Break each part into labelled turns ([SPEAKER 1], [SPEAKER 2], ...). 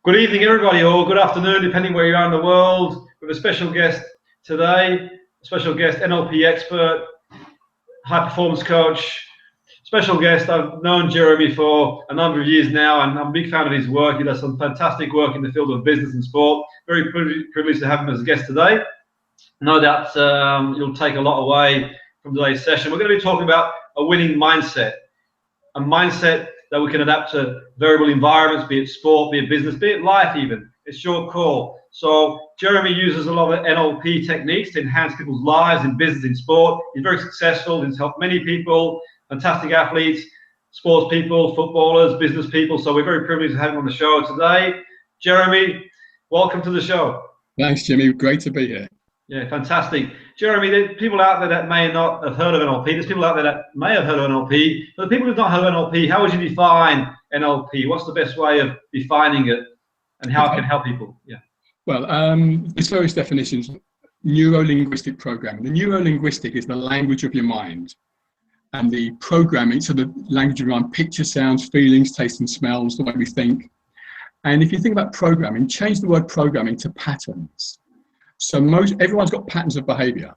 [SPEAKER 1] Good evening, everybody, or good afternoon, depending where you are in the world. We have a special guest today, a special guest, NLP expert, high performance coach. Special guest, I've known Jeremy for a number of years now, and I'm a big fan of his work. He does some fantastic work in the field of business and sport. Very privileged to have him as a guest today. No doubt you'll take a lot away from today's session. We're going to be talking about a winning mindset, a mindset that we can adapt to variable environments, be it sport, be it business, be it life even. It's your call. So Jeremy uses a lot of NLP techniques to enhance people's lives in business, in sport. He's very successful. He's helped many people, fantastic athletes, sports people, footballers, business people. So we're very privileged to have him on the show today. Jeremy, welcome to the show.
[SPEAKER 2] Thanks, Jimmy. Great to be here.
[SPEAKER 1] Yeah, fantastic. Jeremy, there's people out there that may not have heard of NLP. There's people out there that may have heard of NLP. But the people who've not heard of NLP, how would you define NLP? What's the best way of defining it and how it can help people? Yeah.
[SPEAKER 2] Well, there's various definitions. Neuro-linguistic programming. The neuro-linguistic is the language of your mind. And the programming, so the language of your mind, picture, sounds, feelings, tastes and smells, the way we think. And if you think about programming, change the word programming to patterns. So everyone's got patterns of behavior.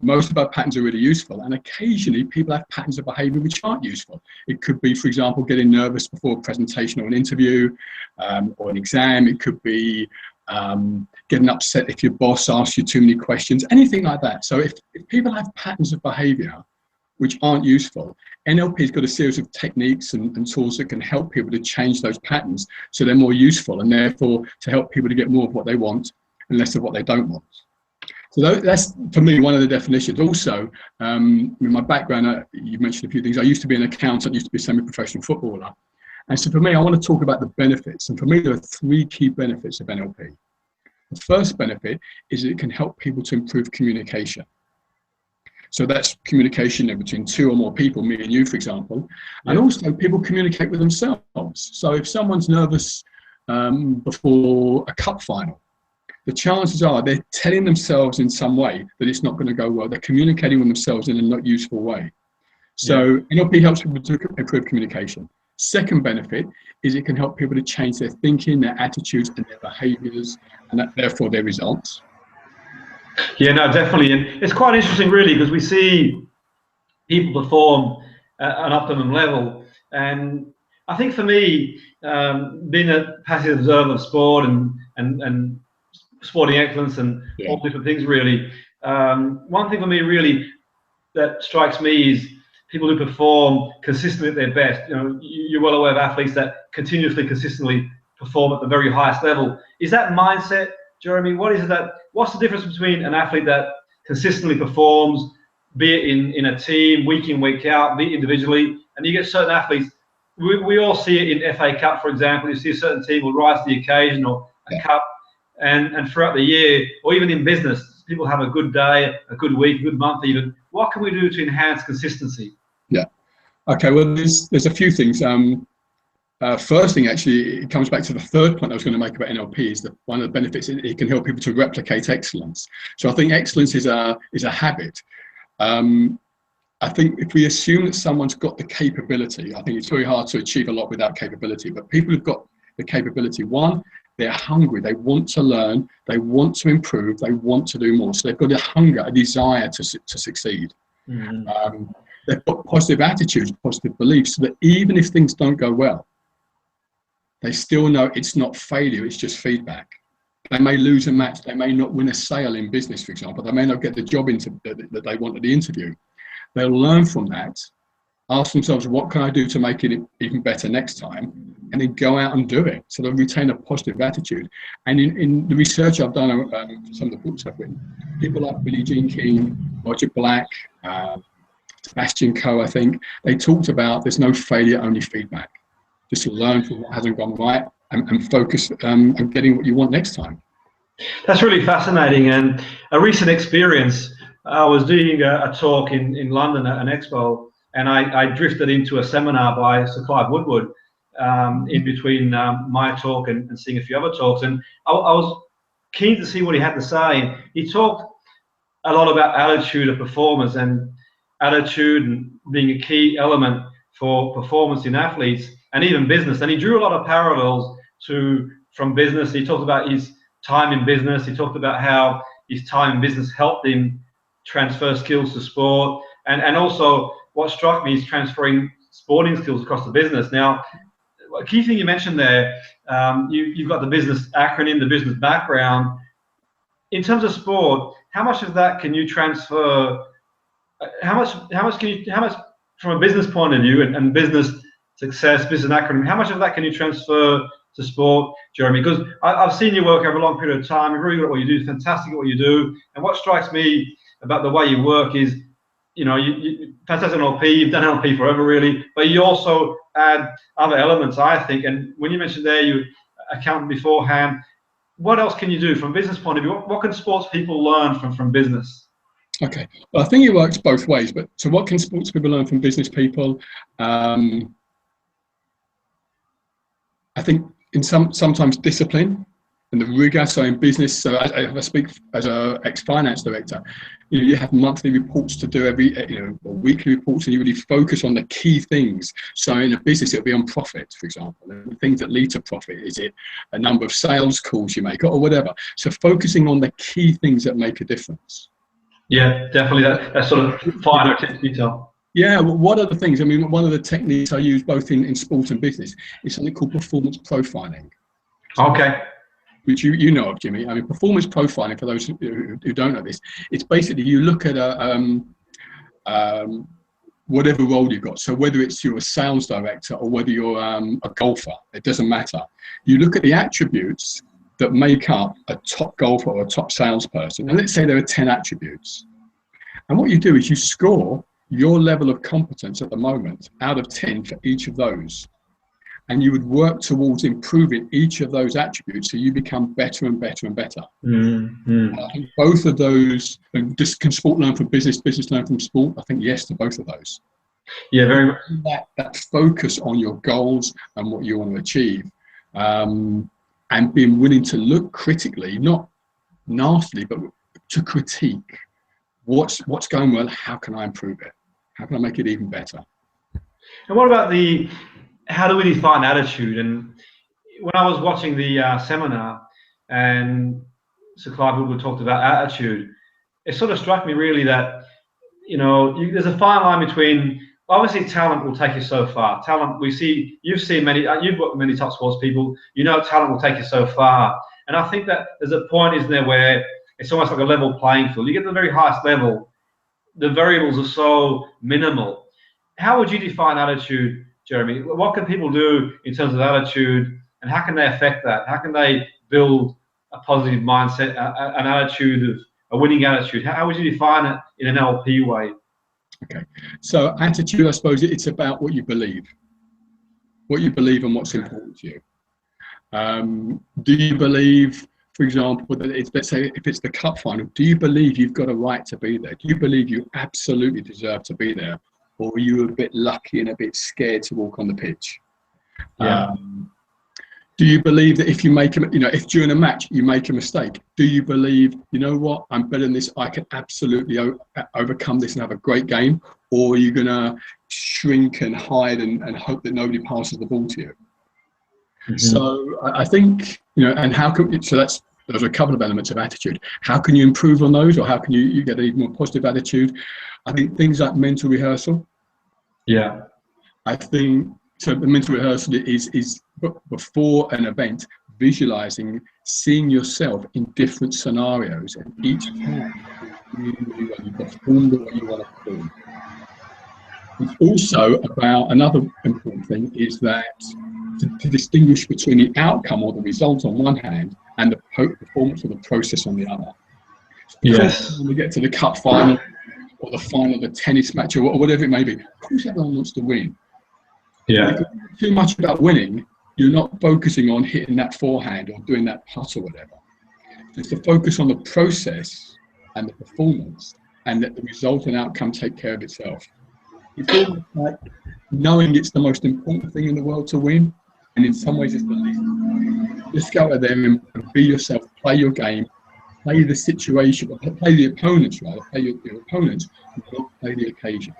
[SPEAKER 2] Most of our patterns are really useful, and occasionally people have patterns of behavior which aren't useful. It could be, for example, getting nervous before a presentation or an interview or an exam. It could be getting upset if your boss asks you too many questions, anything like that. So if people have patterns of behavior which aren't useful, NLP's got a series of techniques and tools that can help people to change those patterns so they're more useful, and therefore to help people to get more of what they want and less of what they don't want. So that's, for me, one of the definitions. Also, in my background, you mentioned a few things. I used to be an accountant, used to be a semi-professional footballer. And so for me, I want to talk about the benefits. And for me, there are three key benefits of NLP. The first benefit is it can help people to improve communication. So that's communication between two or more people, me and you, for example. And also people communicate with themselves. So if someone's nervous before a cup final, the chances are they're telling themselves in some way that it's not going to go well. They're communicating with themselves in a not useful way. So NLP helps people to improve communication. Second benefit is it can help people to change their thinking, their attitudes and their behaviors, and therefore their results.
[SPEAKER 1] Yeah, no, definitely. And it's quite interesting, really, because we see people perform at an optimum level. And I think for me, being a passive observer of sport and sporting excellence and all different things, really. One thing for me, really, that strikes me is people who perform consistently at their best. You know, you're well aware of athletes that continuously, consistently perform at the very highest level. Is that mindset, Jeremy? What's the difference between an athlete that consistently performs, be it in a team, week in, week out, be it individually, and you get certain athletes, we all see it in FA Cup, for example. You see a certain team will rise to the occasion, or a cup. And throughout the year, or even in business, people have a good day, a good week, a good month even. What can we do to enhance consistency?
[SPEAKER 2] Yeah. Okay, well, there's a few things. First thing, actually, it comes back to the third point I was going to make about NLP, is that one of the benefits, it can help people to replicate excellence. So I think excellence is a habit. I think if we assume that someone's got the capability, I think it's very hard to achieve a lot without capability, but people who've got the capability, one, they're hungry, they want to learn, they want to improve, they want to do more. So they've got a hunger, a desire to succeed. Mm-hmm. They've got positive attitudes, positive beliefs, so that even if things don't go well, they still know it's not failure, it's just feedback. They may lose a match, they may not win a sale in business, for example, they may not get the job that they want at the interview. They'll learn from that, ask themselves, what can I do to make it even better next time? And then go out and do it. So they'll retain a positive attitude. And in the research I've done, some of the books I've written, people like Billie Jean King, Roger Black, Sebastian Coe, I think, they talked about there's no failure, only feedback. Just learn from what hasn't gone right and focus on getting what you want next time.
[SPEAKER 1] That's really fascinating. And a recent experience, I was doing a talk in London at an expo, and I drifted into a seminar by Sir Clive Woodward in between my talk and seeing a few other talks. And I was keen to see what he had to say. He talked a lot about attitude of performers, and attitude and being a key element for performance in athletes and even business. And he drew a lot of parallels to from business. He talked about his time in business. He talked about how his time in business helped him transfer skills to sport. And also what struck me is transferring sporting skills across the business. Now, a key thing you mentioned there, you've got the business acronym, the business background. In terms of sport, how much of that can you transfer? How much from a business point of view and business success, business acronym, how much of that can you transfer to sport, Jeremy? Because I've seen you work over a long period of time. You're really good at what you do, fantastic at what you do. And what strikes me about the way you work is, you know, you fantastic NLP, you've done NLP forever really, but you also add other elements, I think. And when you mentioned there you accountant beforehand, what else can you do from a business point of view? What can sports people learn from business?
[SPEAKER 2] Okay, well, I think it works both ways, but so what can sports people learn from business people? I think sometimes discipline and the rigor. So in business, so I speak as an ex-finance director, you have monthly reports to do or weekly reports, and you really focus on the key things. So in a business, it'll be on profit, for example, and the things that lead to profit. Is it a number of sales calls you make or whatever? So focusing on the key things that make a difference.
[SPEAKER 1] Yeah, definitely that sort of fine attention to detail.
[SPEAKER 2] Yeah, well, what are the things? I mean, one of the techniques I use both in sport and business is something called performance profiling.
[SPEAKER 1] Okay.
[SPEAKER 2] Which you know of, Jimmy. I mean, performance profiling, for those who don't know this, it's basically you look at whatever role you've got. So whether you're a sales director or whether you're a golfer, it doesn't matter. You look at the attributes that make up a top golfer or a top salesperson, and let's say there are 10 attributes. And what you do is you score your level of competence at the moment out of 10 for each of those. And you would work towards improving each of those attributes so you become better and better and better.
[SPEAKER 1] Mm-hmm.
[SPEAKER 2] I think both of those, can sport learn from business, business learn from sport? I think yes to both of those.
[SPEAKER 1] Yeah, very much.
[SPEAKER 2] That focus on your goals and what you want to achieve, and being willing to look critically, not nastily, but to critique what's going well, how can I improve it? How can I make it even better?
[SPEAKER 1] And what about how do we define attitude? And when I was watching the seminar and Sir Clive Woodward talked about attitude, it sort of struck me really that, you know, there's a fine line between, obviously talent will take you so far. Talent, you've seen many, you've got many top sports people, you know talent will take you so far. And I think that there's a point, isn't there, where it's almost like a level playing field. You get to the very highest level, the variables are so minimal. How would you define attitude, Jeremy? What can people do in terms of attitude, and how can they affect that? How can they build a positive mindset, an attitude, a winning attitude? How would you define it in an NLP way?
[SPEAKER 2] Okay, so attitude, I suppose it's about what you believe and what's important to you. Do you believe, for example, that let's say if it's the cup final, do you believe you've got a right to be there? Do you believe you absolutely deserve to be there? Or are you a bit lucky and a bit scared to walk on the pitch?
[SPEAKER 1] Yeah.
[SPEAKER 2] Do you believe that if during a match you make a mistake, do you believe, you know what, I'm better than this, I can absolutely overcome this and have a great game? Or are you going to shrink and hide and hope that nobody passes the ball to you? Mm-hmm. So I think, and there's a couple of elements of attitude. How can you improve on those, or how can you get an even more positive attitude? I think things like mental rehearsal. Yeah. I think so. The mental rehearsal is before an event, visualizing, seeing yourself in different scenarios, and each time you perform the way you want to perform. It's also about another important thing is that to distinguish between the outcome or the result on one hand and the performance or the process on the other.
[SPEAKER 1] Yes.
[SPEAKER 2] When we get to the cup final or the final of a tennis match or whatever it may be, of course everyone wants to win.
[SPEAKER 1] Yeah.
[SPEAKER 2] If it's too much about winning, you're not focusing on hitting that forehand or doing that putt or whatever. It's to focus on the process and the performance, and let the result and outcome take care of itself. It's almost like knowing it's the most important thing in the world to win, and in some ways it's the least. Just go out there and be yourself, play your game, play the situation, play the opponents rather, play your opponents, not play the occasion.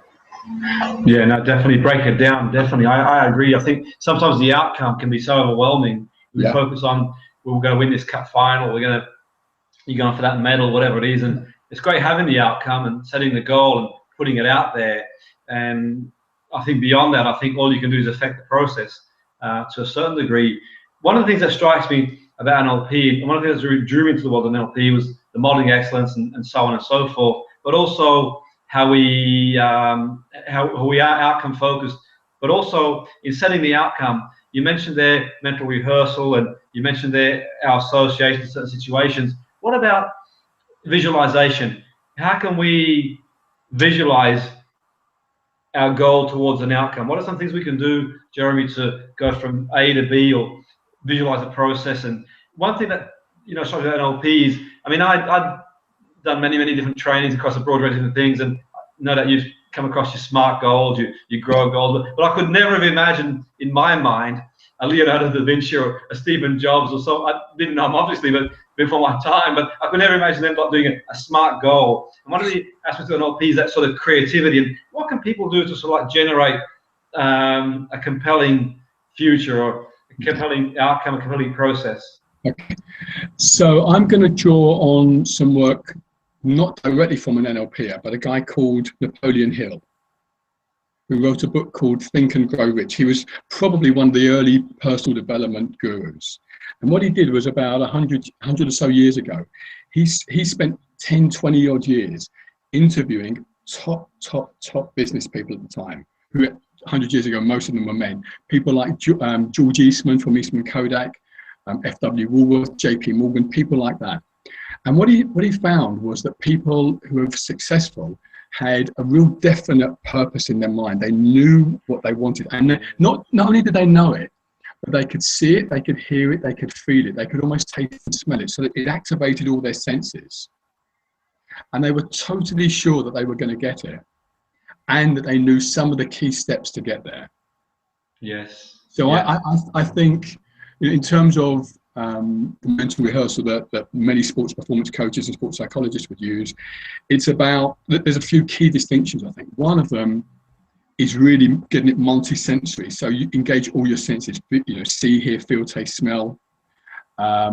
[SPEAKER 1] Yeah, no, definitely break it down. Definitely, I agree. I think sometimes the outcome can be so overwhelming. We focus on we're going to win this cup final, you're going for that medal, whatever it is. And it's great having the outcome and setting the goal and putting it out there. And I think beyond that, I think all you can do is affect the process to a certain degree. One of the things that strikes me about NLP, and one of the things that really drew me into the world of NLP, was the modeling excellence and so on and so forth, but also how we are outcome focused, but also in setting the outcome. You mentioned there mental rehearsal, and you mentioned there our association in certain situations. What about visualization? How can we visualize our goal towards an outcome? What are some things we can do, Jeremy, to go from A to B, or visualize the process? And one thing that, struck about NLP is, I mean, I've done many different trainings across a broad range of different things, and know that you've come across your SMART goals, you grow goals, but I could never have imagined in my mind a Leonardo da Vinci or a Stephen Jobs or so. I didn't know him, obviously, but before my time, but I could never imagine them not doing a SMART goal. And one of the aspects of NLP is that sort of creativity, and what can people do to sort of like generate a compelling future, or a compelling outcome, a compelling process?
[SPEAKER 2] Okay, so I'm going to draw on some work, not directly from an NLPer, but a guy called Napoleon Hill, who wrote a book called Think and Grow Rich. He was probably one of the early personal development gurus. And what he did was, about 100 or so years ago, he spent 10, 20 odd years interviewing top business people at the time, who 100 years ago, most of them were men. People like George Eastman from Eastman Kodak, F.W. Woolworth, J.P. Morgan, people like that. And what he found was that people who were successful had a real definite purpose in their mind. They knew what they wanted, and not only did they know it, but they could see it, they could hear it, they could feel it, they could almost taste and smell it, so that it activated all their senses. And they were totally sure that they were going to get it, and that they knew some of the key steps to get there.
[SPEAKER 1] Yes.
[SPEAKER 2] So yeah. I think, in terms of the mental rehearsal that many sports performance coaches and sports psychologists would use, it's about, there's a few key distinctions, I think. One of them is really getting it multi-sensory, so you engage all your senses, see, hear, feel, taste, smell. I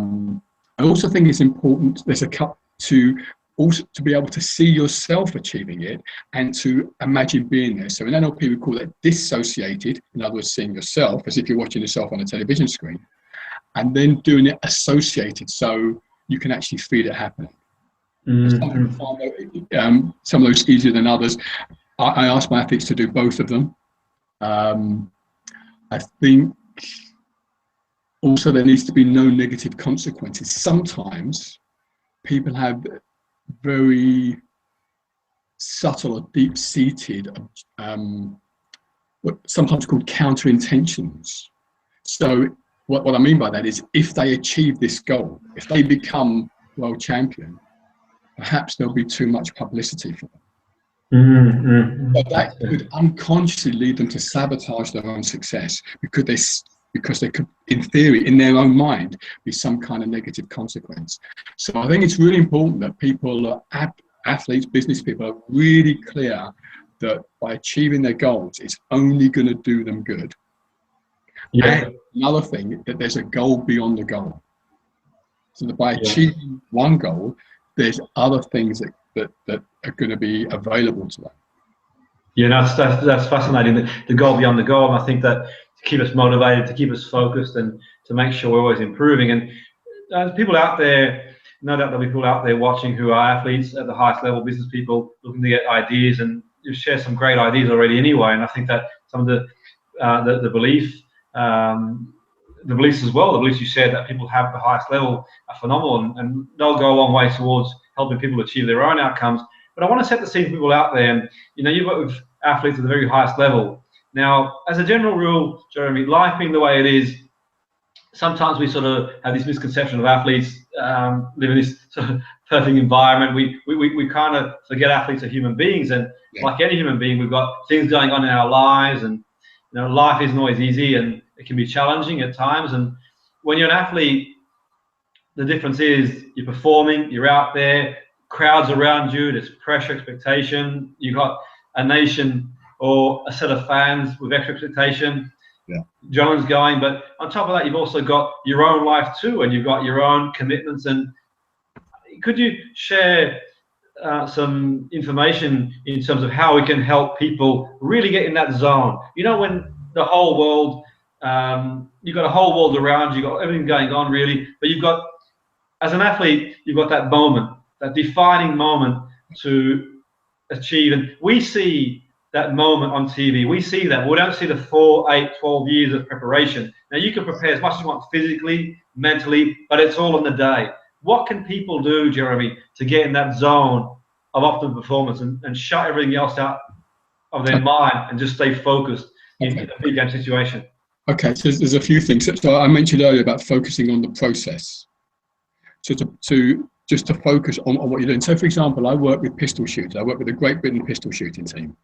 [SPEAKER 2] also think it's important, there's a cut to also to be able to see yourself achieving it and to imagine being there. So in NLP we call that dissociated, in other words, seeing yourself as if you're watching yourself on a television screen, and then doing it associated, so you can actually feel it happening. Mm-hmm. Some of those easier than others. I ask my athletes to do both of them. I think also there needs to be no negative consequences. Sometimes people have very subtle or deep-seated, what sometimes called counter-intentions. So what I mean by that is, if they achieve this goal, if they become world champion, perhaps there'll be too much publicity for them. Mm-hmm. But that could unconsciously lead them to sabotage their own success, because they could, in theory, in their own mind, be some kind of negative consequence. So I think it's really important that people, athletes, business people, are really clear that by achieving their goals, it's only going to do them good. Yeah. And another thing, that there's a goal beyond the goal. So that by achieving one goal, there's other things that are going to be available to them.
[SPEAKER 1] Yeah, that's fascinating. The goal beyond the goal, and I think that to keep us motivated, to keep us focused, and to make sure we're always improving. And there's people out there, no doubt there'll be people out there watching who are athletes at the highest level, business people looking to get ideas, and you share some great ideas already anyway. And I think that some of the beliefs as well, the beliefs you shared that people have at the highest level are phenomenal, and they'll go a long way towards helping people achieve their own outcomes. But I want to set the scene for people out there, and you've worked with athletes at the very highest level. Now, as a general rule, Jeremy, life being the way it is, sometimes we sort of have this misconception of athletes live in this sort of perfect environment. We kind of forget athletes are human beings, and like any human being, we've got things going on in our lives, and life isn't always easy, and it can be challenging at times. And when you're an athlete, the difference is you're performing, you're out there, crowds around you, there's pressure, expectation. You've got a nation or a set of fans with extra expectation. John's going, but on top of that, you've also got your own life too, and you've got your own commitments. And could you share some information in terms of how we can help people really get in that zone? You know, when the whole world, you've got a whole world around you, you've got everything going on really, but you've got, as an athlete, you've got that moment, that defining moment to achieve. And we see that moment on TV. We see that. We don't see the 4, 8, 12 years of preparation. Now, you can prepare as much as you want physically, mentally, but it's all in the day. What can people do, Jeremy, to get in that zone of optimal performance and shut everything else out of their mind and just stay focused in a big game situation?
[SPEAKER 2] Okay, so there's a few things. So I mentioned earlier about focusing on the process. So just to focus on what you're doing. So, for example, I work with pistol shooters. I work with the Great Britain pistol shooting team.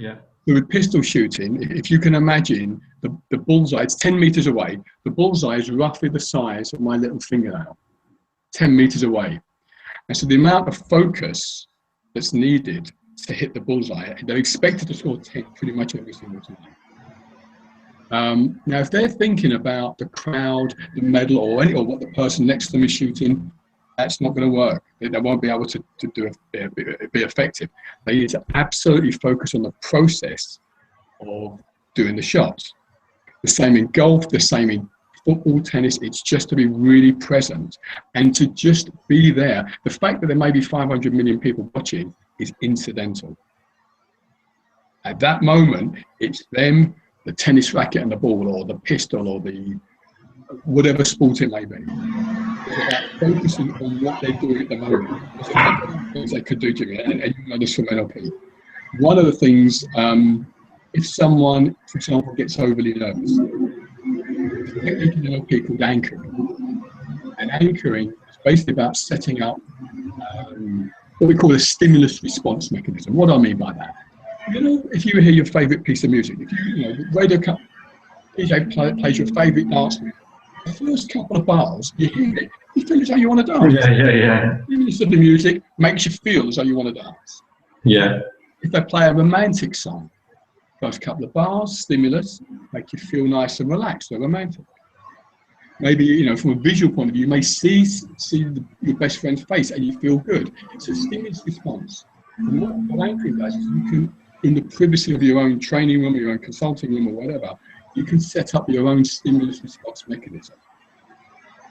[SPEAKER 1] Yeah.
[SPEAKER 2] So with pistol shooting, if you can imagine the bullseye, it's 10 meters away. The bullseye is roughly the size of my little fingernail, 10 meters away. And so the amount of focus that's needed to hit the bullseye, they're expected to score 10 pretty much every single time. Now, if they're thinking about the crowd, the medal, or what the person next to them is shooting, that's not going to work. They won't be able to be effective. They need to absolutely focus on the process of doing the shots. The same in golf, the same in football, tennis. It's just to be really present and to just be there. The fact that there may be 500 million people watching is incidental. At that moment, it's them, the tennis racket and the ball, or the pistol, or the whatever sport it may be. It's about focusing on what they're doing at the moment. There's a couple of things they could do, Jimmy, and you know this from NLP. One of the things, if someone, for example, gets overly nervous, there's a technique in NLP called anchoring. And anchoring is basically about setting up what we call a stimulus response mechanism. What do I mean by that? You know, if you hear your favourite piece of music, if the radio DJ plays your favourite dance music, the first couple of bars, you hear it, you feel as though you want to dance.
[SPEAKER 1] Yeah.
[SPEAKER 2] The minutes of the music makes you feel as though you want to dance.
[SPEAKER 1] Yeah.
[SPEAKER 2] If they play a romantic song, first couple of bars, stimulus, make you feel nice and relaxed and romantic. Maybe, from a visual point of view, you may see your best friend's face and you feel good. It's a stimulus response. And what anchoring does is you can, in the privacy of your own training room, or your own consulting room, or whatever, you can set up your own stimulus response mechanism.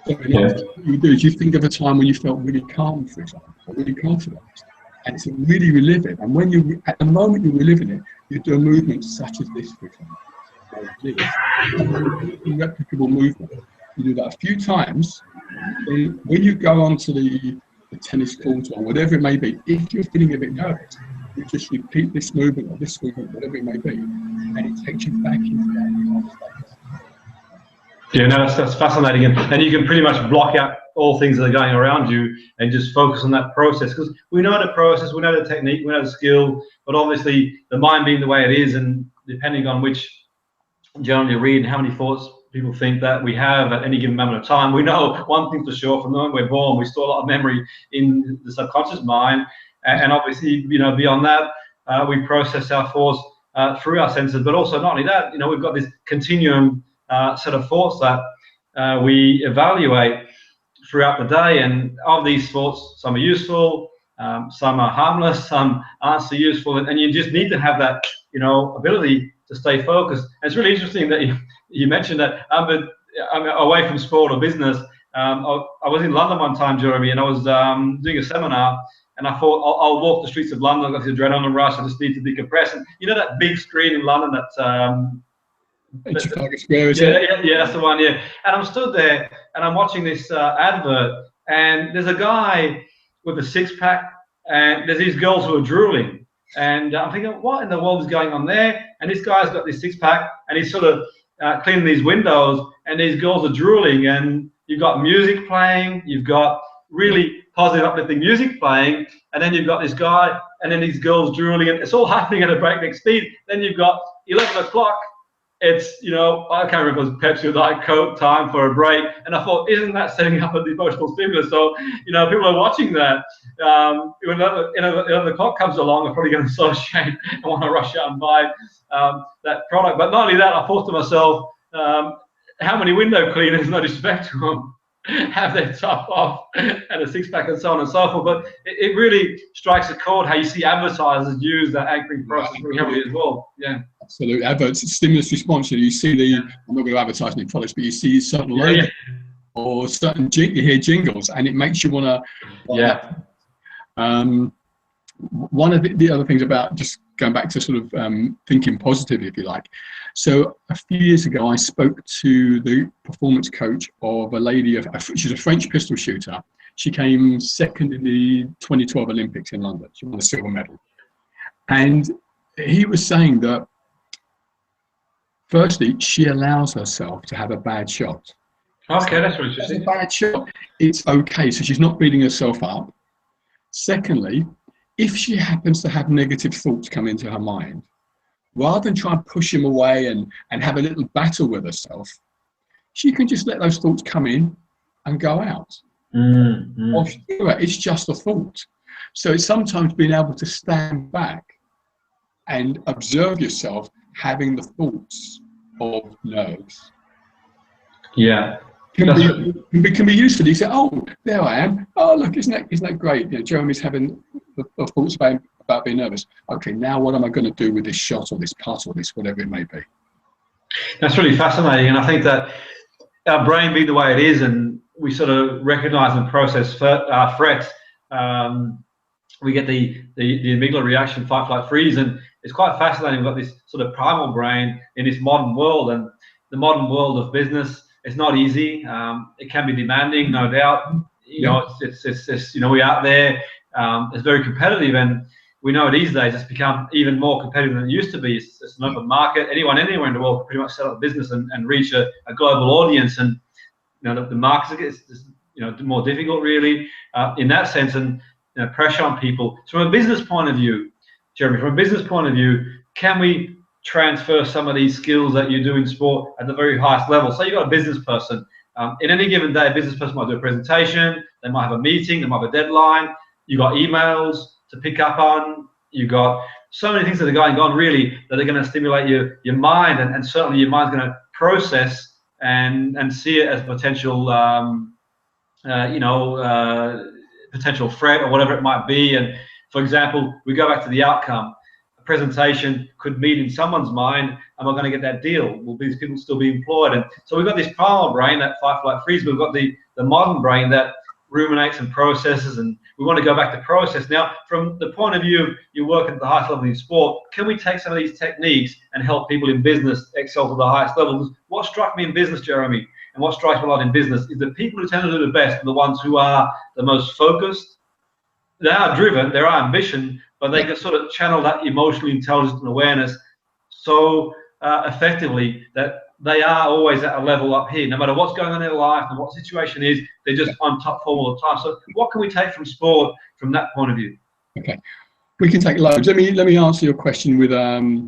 [SPEAKER 2] So what you do is you think of a time when you felt really calm, for example, or really confident, and it's really relive. And when at the moment you're reliving it, you do a movement such as this, for example. Replicable movement. You do that a few times, and when you go onto the tennis court or whatever it may be, if you're feeling a bit nervous, you just repeat this movement or this movement, whatever it may be, and it takes you back into that space.
[SPEAKER 1] Yeah, no, that's fascinating, and you can pretty much block out all things that are going around you and just focus on that process, because we know the process, we know the technique, we know the skill, but obviously the mind being the way it is, and depending on which journal you read and how many thoughts people think that we have at any given moment of time, we know one thing for sure: from the moment we're born, we store a lot of memory in the subconscious mind, and obviously, beyond that, we process our thoughts through our senses. But also, not only that, we've got this continuum set of thoughts that we evaluate throughout the day, and of these thoughts, some are useful, some are harmless, some aren't so useful, and you just need to have that ability to stay focused. And it's really interesting that you mentioned that. I'm away from sport or business. I was in London one time, Jeremy, and I was doing a seminar, and I thought I'll walk the streets of London. I've got this adrenaline rush. I just need to decompress. And that big screen in London
[SPEAKER 2] Trafalgar Square, is it?
[SPEAKER 1] Yeah, that's the one. Yeah, and I'm stood there and I'm watching this advert, and there's a guy with a six-pack, and there's these girls who are drooling, and I'm thinking, what in the world is going on there? And this guy's got this six-pack, and he's sort of cleaning these windows, and these girls are drooling, and you've got music playing, you've got really positive, uplifting music playing, and then you've got this guy, and then these girls drooling, and it's all happening at a breakneck speed. Then you've got 11 o'clock, it's, you know, I can't remember if it was Pepsi or Diet Coke, time for a break. And I thought, isn't that setting up an emotional stimulus? So, you know, people are watching that. When another clock comes along, they're probably going to be so ashamed and want to rush out and buy that product. But not only that, I thought to myself, how many window cleaners, no disrespect to them, have their top off and a six-pack and so on and so forth. But it really strikes a chord how you see advertisers use that anchoring process very heavily as well. Yeah.
[SPEAKER 2] Absolutely. Adverts, stimulus response. You see the, I'm not going to advertise any products, but you see certain logos or certain, you hear jingles, and it makes you want to. One of the other things about, just going back to sort of thinking positively, if you like. So a few years ago, I spoke to the performance coach of a lady, she's a French pistol shooter. She came second in the 2012 Olympics in London. She won a silver medal. And he was saying that, firstly, she allows herself to have a bad shot.
[SPEAKER 1] Okay, that's really interesting.
[SPEAKER 2] A bad shot, it's okay. So she's not beating herself up. Secondly, if she happens to have negative thoughts come into her mind, rather than try and push them away and have a little battle with herself, she can just let those thoughts come in and go out. Or it's just a thought. So it's sometimes being able to stand back and observe yourself having the thoughts of nerves.
[SPEAKER 1] Yeah.
[SPEAKER 2] Can be useful. You say, oh, there I am. Oh, look, isn't that great? You know, Jeremy's having the thoughts about being nervous. Okay, now what am I going to do with this shot or this putt or this whatever it may be? That's
[SPEAKER 1] really fascinating, and I think that our brain being the way it is, and we sort of recognise and process threats. We get the amygdala reaction, fight, flight, freeze, and it's quite fascinating. We've got this sort of primal brain in this modern world, and the modern world of business. It's not easy. It can be demanding, no doubt. You know, it's you know, we're out there. It's very competitive, and we know these days it's become even more competitive than it used to be. It's an open market. Anyone anywhere in the world can pretty much set up a business and reach a global audience. And you know, the market is you know, more difficult really in that sense, and you know, pressure on people. So from a business point of view, Jeremy, from a business point of view, can we transfer some of these skills that you do in sport at the very highest level? So you've got a business person. In any given day, a business person might do a presentation, they might have a meeting, they might have a deadline, you've got emails to pick up on, you've got so many things that are going on really that are going to stimulate your mind, and certainly your mind's going to process and see it as potential, you know, potential threat or whatever it might be. And for example, we go back to the outcome. Presentation could mean in someone's mind, am I going to get that deal? Will these people still be employed? And so we've got this primal brain, that fight, flight, freeze. We've got the modern brain that ruminates and processes, and we want to go back to process. Now, from the point of view of you working at the highest level in sport, can we take some of these techniques and help people in business excel to the highest levels? What struck me in business, Jeremy, and what strikes me a lot in business is that people who tend to do the best are the ones who are the most focused. They are driven, they are ambition, but they can sort of channel that emotional intelligence and awareness so effectively that they are always at a level up here. No matter what's going on in their life and what the situation is, they're just on top form all the time. So what can we take from sport from that point of view?
[SPEAKER 2] Okay, we can take loads. Let me answer your question with a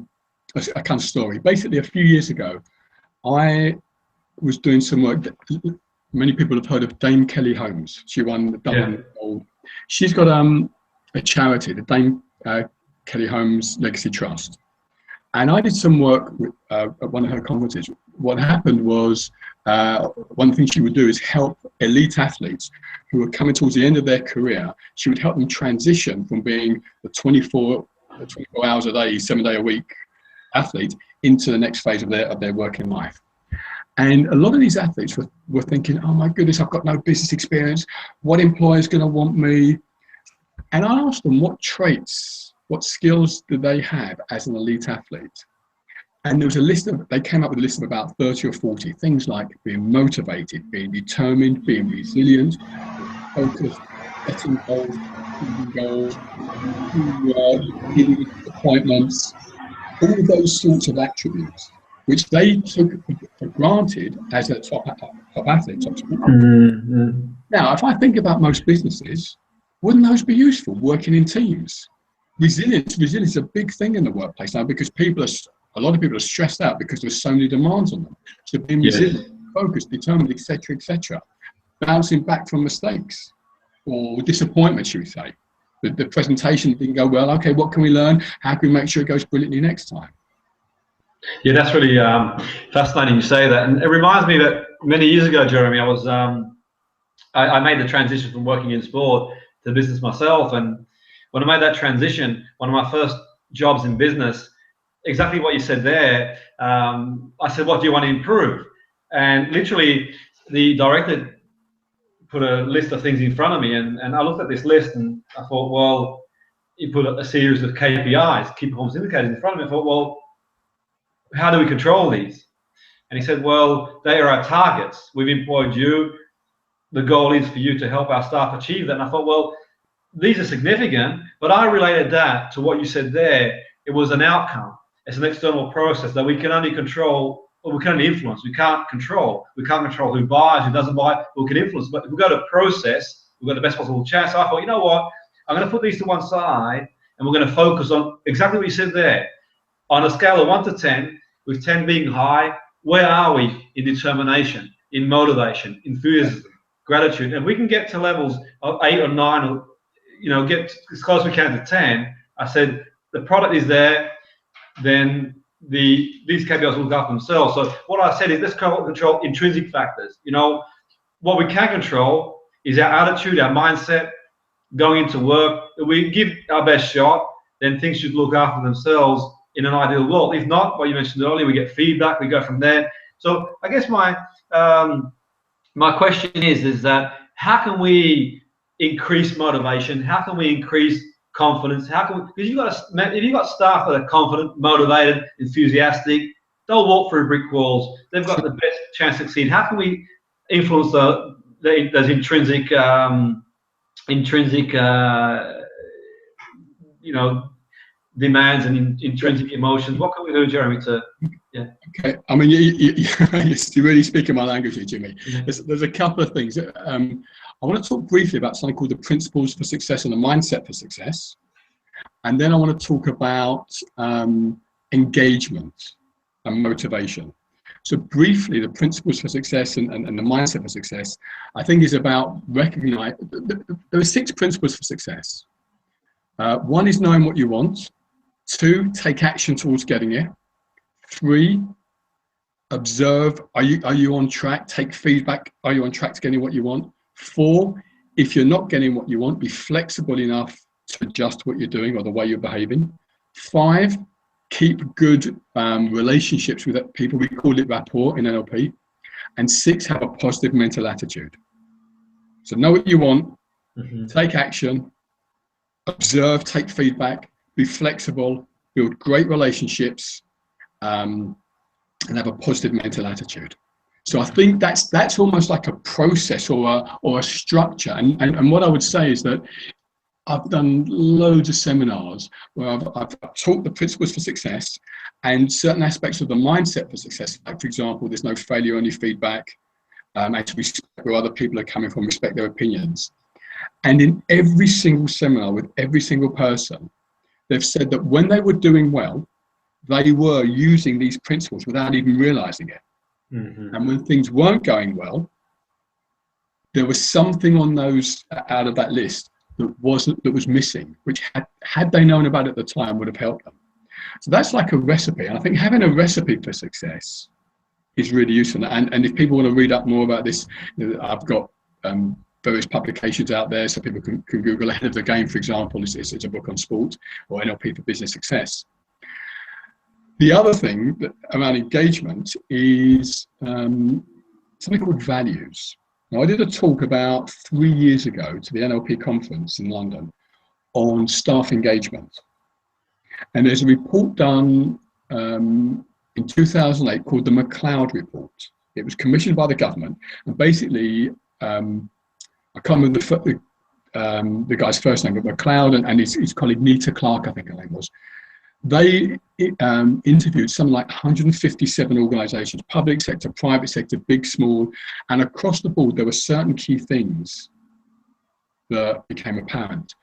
[SPEAKER 2] kind of story. Basically, a few years ago, I was doing some work that many people have heard of, Dame Kelly Holmes. She won the Dublin Gold. She's got a charity, the Dame Kelly Holmes Legacy Trust. And I did some work with, at one of her conferences. What happened was, one thing she would do is help elite athletes who were coming towards the end of their career. She would help them transition from being the 24 hours a day, 7 day a week athlete into the next phase of their working life. And a lot of these athletes were thinking, oh my goodness, I've got no business experience. What employer's going to want me? And I asked them what traits, what skills do they have as an elite athlete? And there was a list of, they came up with a list of about 30 or 40 things like being motivated, being determined, being resilient, focused, setting goals, achieving goals, hitting appointments, all of those sorts of attributes, which they took for granted as a top athlete. Now, if I think about most businesses, wouldn't those be useful, working in teams? Resilience is a big thing in the workplace now because people are A lot of people are stressed out because there's so many demands on them. So being
[SPEAKER 1] Yes.
[SPEAKER 2] resilient, focused, determined, etc., etc. Bouncing back from mistakes or disappointment, should we say. The presentation didn't go well. Okay, what can we learn? How can we make sure it goes brilliantly next time?
[SPEAKER 1] Yeah, that's really fascinating you say that. And it reminds me that many years ago, Jeremy, I made the transition from working in sport to business myself. And when I made that transition, one of my first jobs in business, exactly what you said there, I said, what do you want to improve? And literally the director put a list of things in front of me, and I looked at this list and I thought, well, he put a series of KPIs, key performance indicators, in front of me. I thought, well, how do we control these? And he said, well, they are our targets. We've employed you. The goal is for you to help our staff achieve that. And I thought, well, these are significant, but I related that to what you said there. It was an outcome. It's an external process that we can only control, or we can only influence. We can't control. We can't control who buys, who doesn't buy. We can influence. But if we've got a process, we've got the best possible chance. So I thought, you know what? I'm going to put these to one side, and we're going to focus on exactly what you said there. On a scale of 1 to 10, with 10 being high, where are we in determination, in motivation, enthusiasm, gratitude? And if we can get to levels of 8 or 9, or get as close as we can to 10, I said the product is there, then these KPIs will look after themselves. So what I said is let's control intrinsic factors. What we can control is our attitude, our mindset, going into work. If we give our best shot, then things should look after themselves in an ideal world. If not, what you mentioned earlier, we get feedback, we go from there. So I guess my question is that how can we increase motivation? How can we increase confidence? How can we? Because if you've got staff that are confident, motivated, enthusiastic, they'll walk through brick walls. They've got the best chance to succeed. How can we influence those intrinsic demands and intrinsic emotions? What can we do, Jeremy, to
[SPEAKER 2] Okay, I mean, you're really speaking my language here, Jimmy. There's a couple of things. I want to talk briefly about something called the principles for success and the mindset for success. And then I want to talk about engagement and motivation. So briefly, the principles for success and the mindset for success, I think is about recognizing, there are 6 principles for success. 1 is knowing what you want. 2, take action towards getting it. 3, observe, are you on track? Take feedback, are you on track to getting what you want? 4, if you're not getting what you want, be flexible enough to adjust what you're doing or the way you're behaving. 5, keep good relationships with people. We call it rapport in NLP. And 6, have a positive mental attitude. So know what you want, take action, observe, take feedback, be flexible, build great relationships, and have a positive mental attitude. So I think that's almost like a process or a structure. And what I would say is that I've done loads of seminars where I've taught the principles for success and certain aspects of the mindset for success. Like, for example, there's no failure, only feedback, and to respect where other people are coming from, respect their opinions. And in every single seminar with every single person, they've said that when they were doing well, they were using these principles without even realizing it. And when things weren't going well, there was something on those out of that list that was missing, which had they known about it at the time would have helped them. So that's like a recipe. And I think having a recipe for success is really useful. And if people want to read up more about this, I've got various publications out there, so people can Google Ahead of the Game, for example. It's a book on sport, or NLP for business success. The other thing around engagement is something called values. Now, I did a talk about 3 years ago to the NLP conference in London on staff engagement. And there's a report done in 2008 called the McLeod Report. It was commissioned by the government, and basically, I can't remember the guy's first name, but McLeod and his colleague Nita Clark, I think her name was. They interviewed something like 157 organizations, public sector, private sector, big, small, and across the board, there were certain key things that became apparent.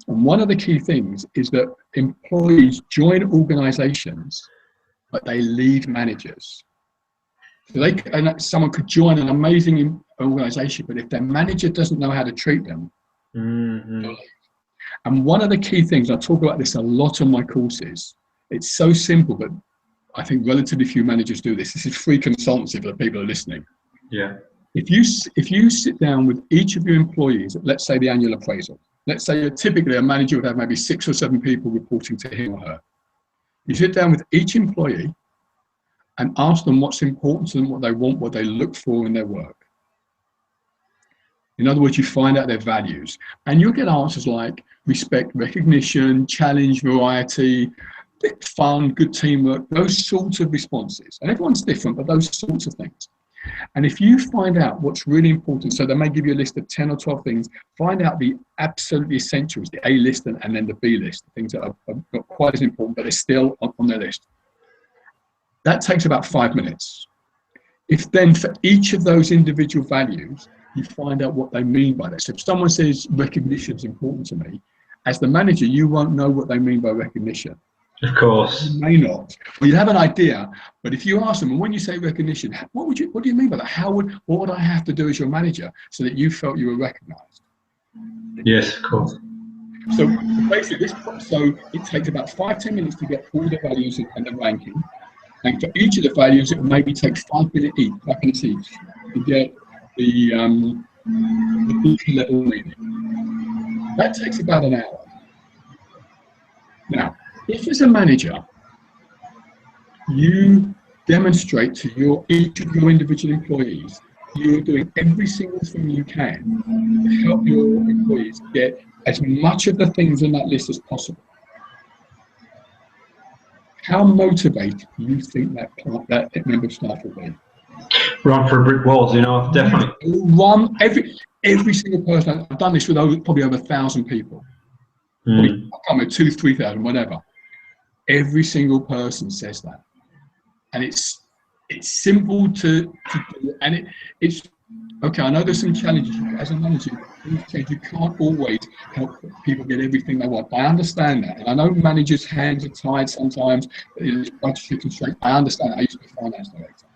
[SPEAKER 2] And one of the key things is that employees join organizations but they lead managers. So someone could join an amazing organization, but if their manager doesn't know how to treat them, and one of the key things, I talk about this a lot on my courses, it's so simple, but I think relatively few managers do this. This is free consultancy for the people who are listening.
[SPEAKER 1] Yeah.
[SPEAKER 2] If you sit down with each of your employees, let's say the annual appraisal, let's say you're typically a manager would have maybe 6 or 7 people reporting to him or her. You sit down with each employee and ask them what's important to them, what they want, what they look for in their work. In other words, you find out their values, and you'll get answers like respect, recognition, challenge, variety, fun, good teamwork, those sorts of responses. And everyone's different, but those sorts of things. And if you find out what's really important, so they may give you a list of 10 or 12 things, find out the absolutely essentials, the A list and then the B list, things that are not quite as important, but they're still on their list. That takes about 5 minutes. If then for each of those individual values, you find out what they mean by that. So if someone says recognition is important to me, as the manager, you won't know what they mean by recognition.
[SPEAKER 1] Of course.
[SPEAKER 2] You may not. Well, you have an idea, but if you ask them, and when you say recognition, what do you mean by that? What would I have to do as your manager so that you felt you were recognized?
[SPEAKER 1] Yes, of course.
[SPEAKER 2] So basically, so it takes about 5-10 minutes to get all the values and the ranking. And for each of the values, it maybe takes 5 minutes each to get the level reading. That takes about an hour. Now, if as a manager, you demonstrate to each of your individual employees, you're doing every single thing you can to help your employees get as much of the things on that list as possible. How motivated do you think that member of staff will be?
[SPEAKER 1] Run for brick walls, definitely.
[SPEAKER 2] Run every single person. I've done this with probably over 1,000 people. I can't remember, 2,000-3,000, whatever. Every single person says that, and it's simple to do, and it's okay. I know there's some challenges as a manager. You can't always help people get everything they want. I understand that, and I know managers' hands are tied sometimes. It's budgetary constraints. I understand that. I used to be a finance director.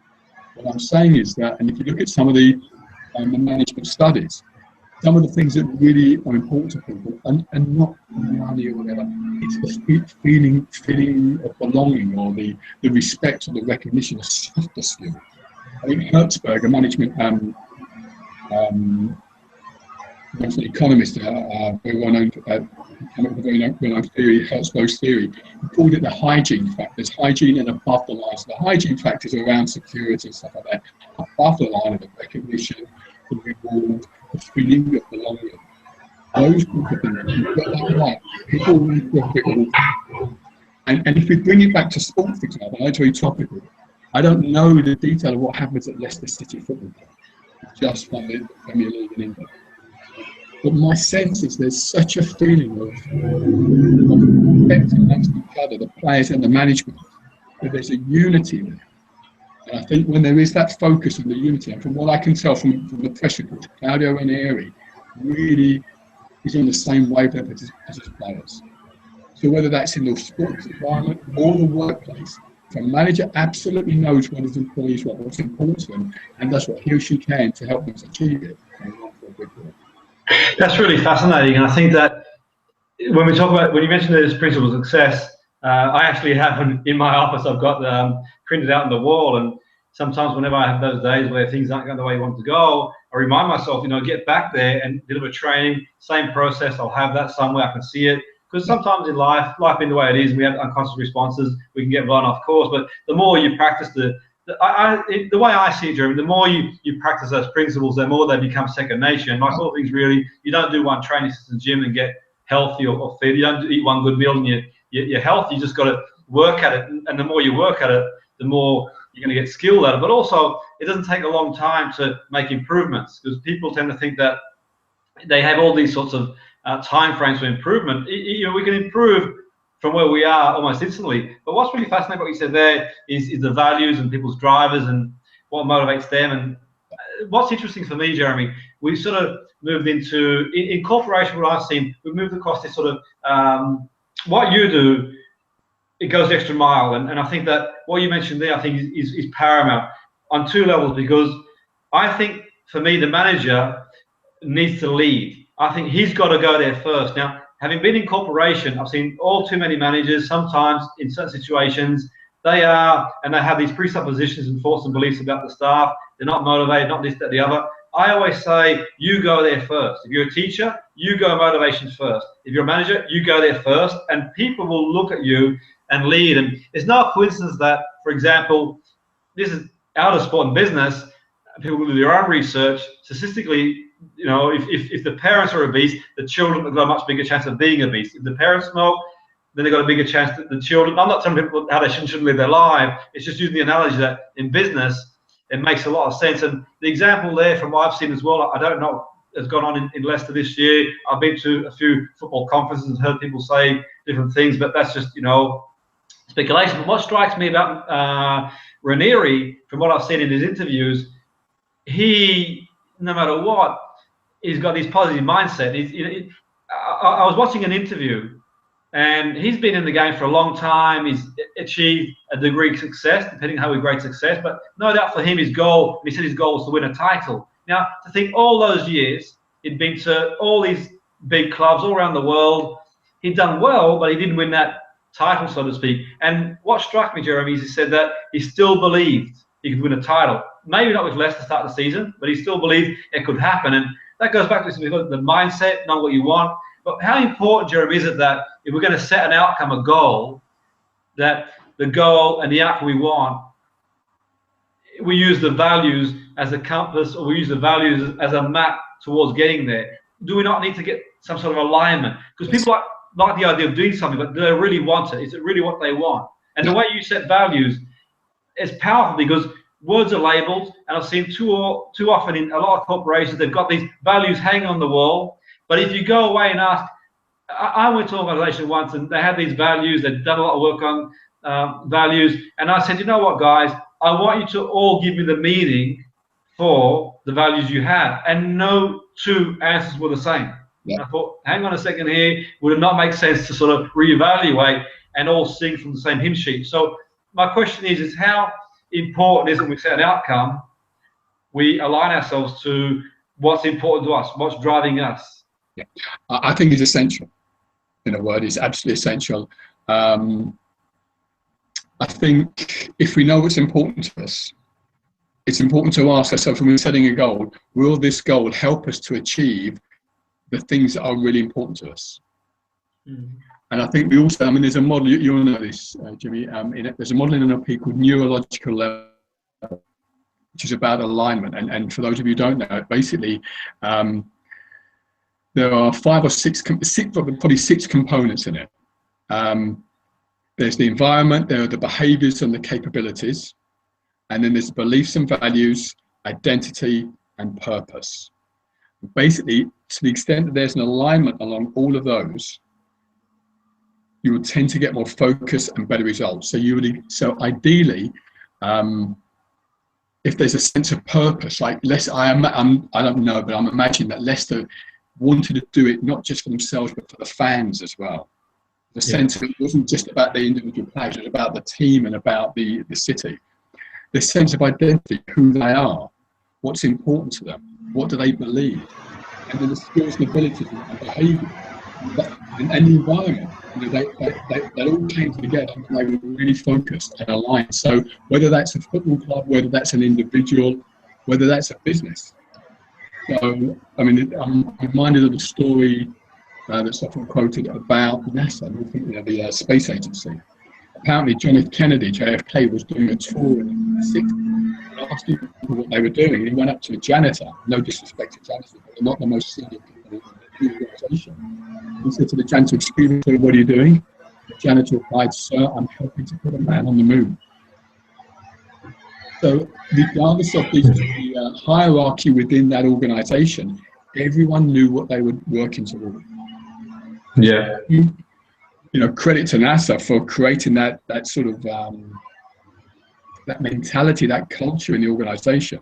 [SPEAKER 2] What I'm saying is that, and if you look at some of the management studies, some of the things that really are important to people, and not money or whatever, it's the feeling of belonging, or the respect or the recognition of softer skills. I think Hertzberg, a management economist, very well known, came up with a very well-known theory, Hertzberg's theory. He called it the hygiene factor. There's hygiene and above the line. So the hygiene factors are around security and stuff like that. Above the line of the recognition, the reward, the feeling of belonging. Those sorts of things, you've got that right. People want to profit all. And if we bring it back to sport, for example, I know it's very topical. I don't know the detail of what happens at Leicester City Football Club, just from the Premier League in England. But my sense is there's such a feeling of respect amongst each other, the players and the management, that there's a unity there. And I think when there is that focus on the unity, and from what I can tell from the press report, Claudio Ranieri really is on the same wavelength as his players. So whether that's in the sports environment or the workplace, if a manager absolutely knows what his employees want, what's important to them, and does what he or she can to help them achieve it,
[SPEAKER 1] that's really fascinating. And I think that when you mentioned this principle of success, I actually have in my office, I've got printed out on the wall, and sometimes whenever I have those days where things aren't going the way you want to go, I remind myself, get back there and deliver training, same process. I'll have that somewhere, I can see it. Because sometimes in life being the way it is, we have unconscious responses, we can get run off course. But the more you practice the way I see it, Jeremy, the more you practice those principles, the more they become second nature. And like all things really, you don't do one training session in the gym and get healthy or fit. You don't eat one good meal and you're healthy. You just got to work at it. And the more you work at it, the more you're going to get skilled at it. But also, it doesn't take a long time to make improvements, because people tend to think that they have all these sorts of time frames for improvement. We can improve from where we are almost instantly. But what's really fascinating, what you said there, is the values and people's drivers and what motivates them. And what's interesting for me, Jeremy, we've sort of moved into, in corporation, what I've seen, we've moved across this sort of, what you do, it goes the extra mile. And I think that what you mentioned there, I think is paramount on two levels, because I think for me, the manager needs to lead. I think he's got to go there first. Now, having been in corporation, I've seen all too many managers, sometimes in certain situations, they have these presuppositions and thoughts and beliefs about the staff. They're not motivated, not this, that, the other. I always say, you go there first. If you're a teacher, you go motivations first. If you're a manager, you go there first, and people will look at you and lead. And it's no coincidence that, for example, this is out of sport and business, people will do their own research. Statistically, you know, if the parents are obese, the children have got a much bigger chance of being obese. If the parents smoke, then they've got a bigger chance that the children. I'm not telling people how they shouldn't live their life. It's just using the analogy that in business, it makes a lot of sense. And the example there from what I've seen as well, I don't know, has gone on in Leicester this year. I've been to a few football conferences and heard people say different things, but that's just, you know, speculation. But what strikes me about Ranieri, from what I've seen in his interviews, he, no matter what, he's got this positive mindset. I was watching an interview, and he's been in the game for a long time. He's achieved a degree of success, depending on how we grade success. But no doubt for him, his goal, he said his goal was to win a title. Now, to think all those years, he'd been to all these big clubs all around the world. He'd done well, but he didn't win that title, so to speak. And what struck me, Jeremy, is he said that he still believed he could win a title. Maybe not with Leicester to start the season, but he still believed it could happen. And that goes back to the mindset, know what you want. But how important, Jeremy, is it that if we're going to set an outcome, a goal, that the goal and the outcome we want, we use the values as a compass, or we use the values as a map towards getting there? Do we not need to get some sort of alignment? Because people like the idea of doing something, but do they really want it? Is it really what they want? And the way you set values is powerful, because words are labeled, and I've seen too often in a lot of corporations, they've got these values hanging on the wall. But if you go away and ask, I went to an organization once and they had these values, they'd done a lot of work on values, and I said, you know what, guys, I want you to all give me the meaning for the values you have. And no two answers were the same. Yeah. I thought, hang on a second here, would it not make sense to sort of reevaluate and all sing from the same hymn sheet? So my question is how important is it when we set an outcome, we align ourselves to what's important to us, what's driving us?
[SPEAKER 2] Yeah, I think it's essential. In a word, it's absolutely essential. I think if we know what's important to us, it's important to ask ourselves when we're setting a goal, will this goal help us to achieve the things that are really important to us? Mm. And I think we also, I mean, there's a model, you'll know this, Jimmy, there's a model in NLP called neurological level, which is about alignment. And for those of you who don't know it, basically, there are probably six components in it. There's the environment, there are the behaviors and the capabilities, and then there's beliefs and values, identity, and purpose. Basically, to the extent that there's an alignment along all of those, you will tend to get more focus and better results. So ideally, if there's a sense of purpose, like I don't know, but I'm imagining that Leicester wanted to do it not just for themselves, but for the fans as well. The sense that it wasn't just about the individual players, it was about the team and about the city. The sense of identity, who they are, what's important to them, what do they believe, and then the skills and abilities and behaviour and the environment. They all came together and they were really focused and aligned. So whether that's a football club, whether that's an individual, whether that's a business. So, I mean, I'm reminded of the story that's often quoted about NASA, the space agency. Apparently, John F. Kennedy, JFK, was doing a tour in the 60s and asking people what they were doing. And he went up to a janitor, no disrespect to janitors, but they're not the most senior people in the organisation. He said to the janitor, "Excuse me, sir, what are you doing?" The janitor replied, "Sir, I'm helping to put a man on the moon." So regardless of the hierarchy within that organisation, everyone knew what they were working toward.
[SPEAKER 1] Yeah.
[SPEAKER 2] Credit to NASA for creating that sort of that mentality, that culture in the organisation.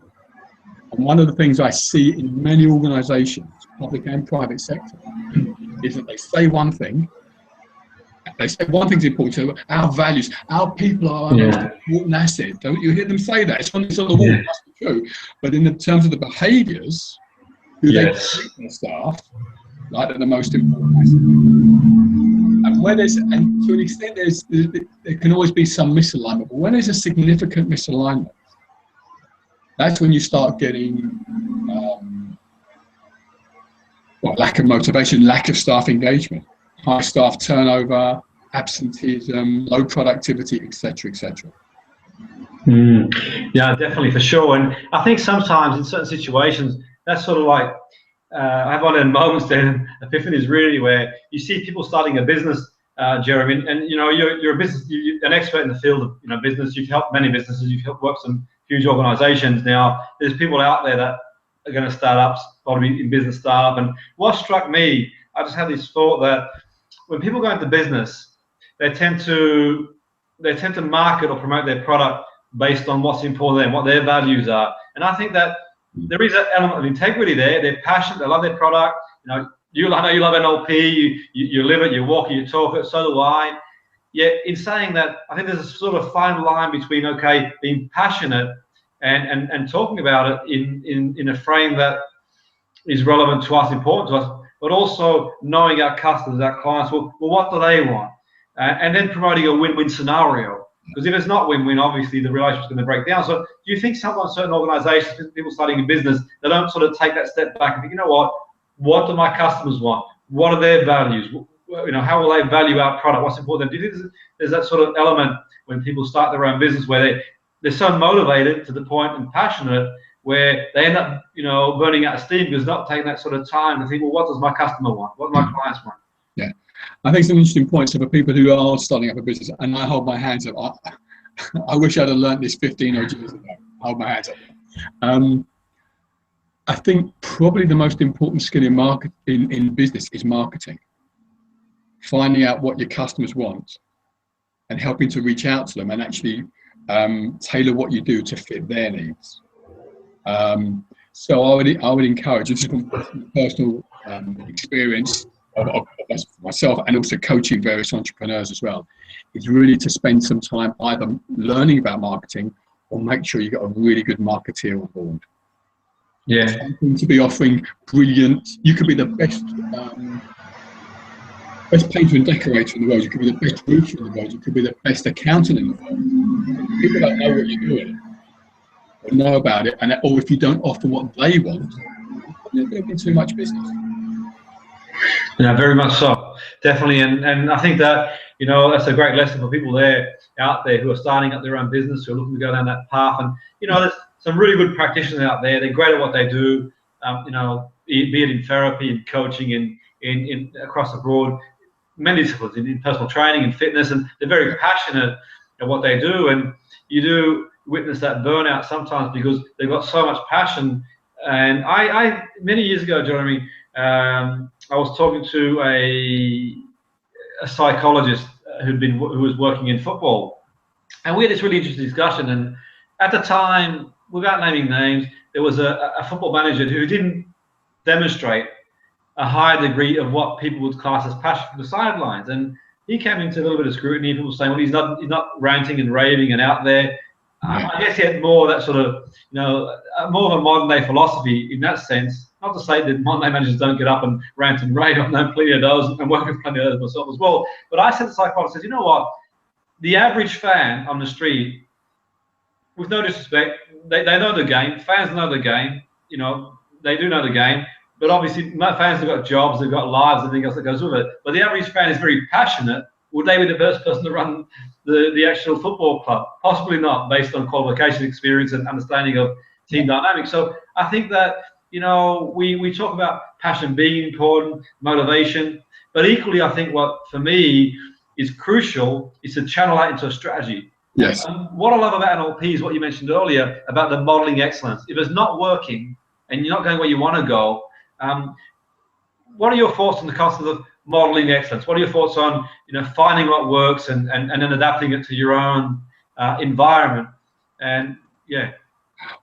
[SPEAKER 2] And one of the things I see in many organisations, public and private sector, is that they say one thing, They say one thing's important, so our values, our people are our most important asset. Don't you hear them say that? It's on the wall, it must be true. But in the terms of the behaviours, who they treat their staff, like they're the most important asset. And when there's, and to an extent, there can always be some misalignment. But when there's a significant misalignment, that's when you start getting lack of motivation, lack of staff engagement, high staff turnover, absenteeism, low productivity, etc., etc.
[SPEAKER 1] Yeah, definitely, for sure. And I think sometimes in certain situations, that's sort of like, I have one of those moments then, epiphanies really, where you see people starting a business, Jeremy, and you know, you're a business, an expert in the field of business. You've helped many businesses, you've helped work some huge organizations. Now, there's people out there that are going to start up, probably in business startup. And what struck me, I just had this thought that when people go into business, they tend to market or promote their product based on what's important to them, what their values are. And I think that there is an element of integrity there. They're passionate, they love their product. You know, I know you love NLP, you live it, you walk it, you talk it, so do I. Yet in saying that, I think there's a sort of fine line between, okay, being passionate and talking about it in a frame that is relevant to us, important to us, but also knowing our customers, our clients, well what do they want? And then promoting a win-win scenario. Because if it's not win-win, obviously the relationship's going to break down. So do you think sometimes certain organizations, people starting a business, they don't sort of take that step back and think, you know what do my customers want? What are their values? You know, how will they value our product? What's important? Do you think there's that sort of element when people start their own business where they're so motivated to the point and passionate where they end up, you know, burning out of steam because not taking that sort of time to think, well, what does my customer want? What do my clients want?
[SPEAKER 2] Yeah, I think some interesting points. So for people who are starting up a business, and I hold my hands up, I wish I'd have learned this 15 odd years ago. I hold my hands up. I think probably the most important skill in business is marketing. Finding out what your customers want and helping to reach out to them and actually tailor what you do to fit their needs. So I would encourage, just from personal experience of myself and also coaching various entrepreneurs as well, is really to spend some time either learning about marketing or make sure you got a really good marketeer on board.
[SPEAKER 1] Yeah.
[SPEAKER 2] Something to be offering brilliant. You could be the best painter and decorator in the world. You could be the best roofer in the world. You could be the best accountant in the world. People don't know what you're doing or know about it, or if you don't offer what they want, you're going to be too much business.
[SPEAKER 1] Yeah, very much so, definitely. And I think that, you know, that's a great lesson for people out there who are starting up their own business, who are looking to go down that path. And you know, there's some really good practitioners out there. They're great at what they do. You know, be it in therapy, in coaching, in across the board, many disciplines, in personal training and fitness, and they're very passionate at what they do. And you do witness that burnout sometimes because they've got so much passion. And I many years ago, Jeremy, I was talking to a psychologist who was working in football, and we had this really interesting discussion. And at the time, without naming names, there was a football manager who didn't demonstrate a high degree of what people would class as passion for the sidelines, and he came into a little bit of scrutiny. People saying, well, he's not ranting and raving and out there. I guess he had more of that sort of, you know, more of a modern day philosophy in that sense. Not to say that modern day managers don't get up and rant and rave. I've known plenty of those and work with plenty of those myself as well. But I said to the psychologist, I said, you know what? The average fan on the street, with no disrespect, they know the game. Fans know the game. You know, they do know the game. But obviously, fans have got jobs, they've got lives, everything else that goes with it. But the average fan is very passionate. Would they be the first person to run the actual football club? Possibly not, based on qualification, experience, and understanding of team dynamics. So I think that, you know, we talk about passion being important, motivation, but equally, I think what for me is crucial is to channel that into a strategy.
[SPEAKER 2] Yes.
[SPEAKER 1] What I love about NLP is what you mentioned earlier about the modeling excellence. If it's not working and you're not going where you want to go, what are your thoughts on the concept of modeling excellence? What are your thoughts on, you know, finding what works and then adapting it to your own environment? And yeah.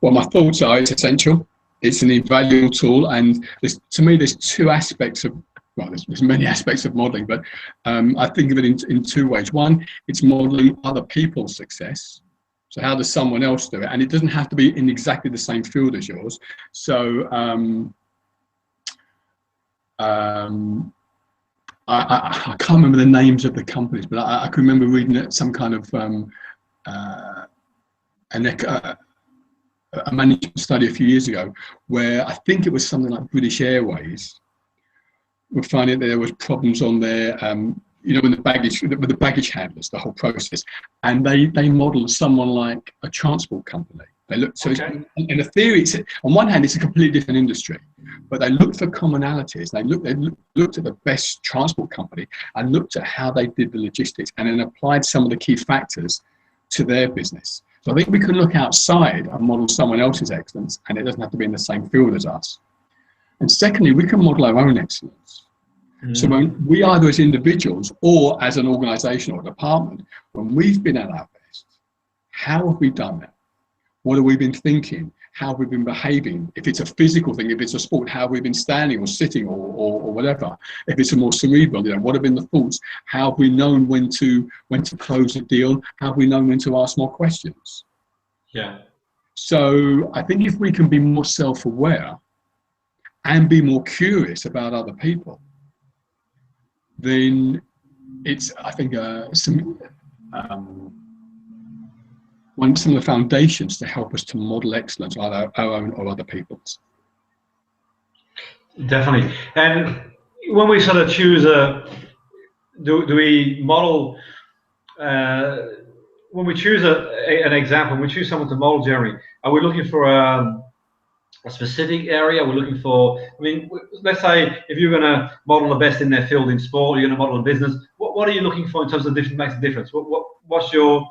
[SPEAKER 2] Well, my thoughts are it's essential. It's an invaluable tool, and to me, there's two aspects of well, there's many aspects of modeling, but I think of it in two ways. One, it's modeling other people's success. So how does someone else do it? And it doesn't have to be in exactly the same field as yours. So I can't remember the names of the companies, but I can remember reading some kind of a management study a few years ago, where I think it was something like British Airways were finding that there was problems on their, with the baggage handlers, the whole process, and they modelled someone like a transport company. They looked, so okay. In a theory, on one hand, it's a completely different industry, but they looked for commonalities. They looked at the best transport company and looked at how they did the logistics, and then applied some of the key factors to their business. So I think we can look outside and model someone else's excellence, and it doesn't have to be in the same field as us. And secondly, we can model our own excellence. So when we either as individuals or as an organisation or department, when we've been at our best, how have we done that? What have we been thinking? How have we been behaving? If it's a physical thing, if it's a sport, how have we been standing or sitting or whatever? If it's a more cerebral, what have been the thoughts? How have we known when to close a deal? How have we known when to ask more questions?
[SPEAKER 1] Yeah.
[SPEAKER 2] So I think if we can be more self-aware and be more curious about other people, then it's, I think, some of the foundations to help us to model excellence, either our own or other people's.
[SPEAKER 1] Definitely. And when we sort of choose do we model, when we choose an example, when we choose someone to model, Jeremy, are we looking for a specific area? We're looking for, I mean, let's say if you're going to model the best in their field in sport, you're going to model in business, what are you looking for in terms of makes a difference? What's your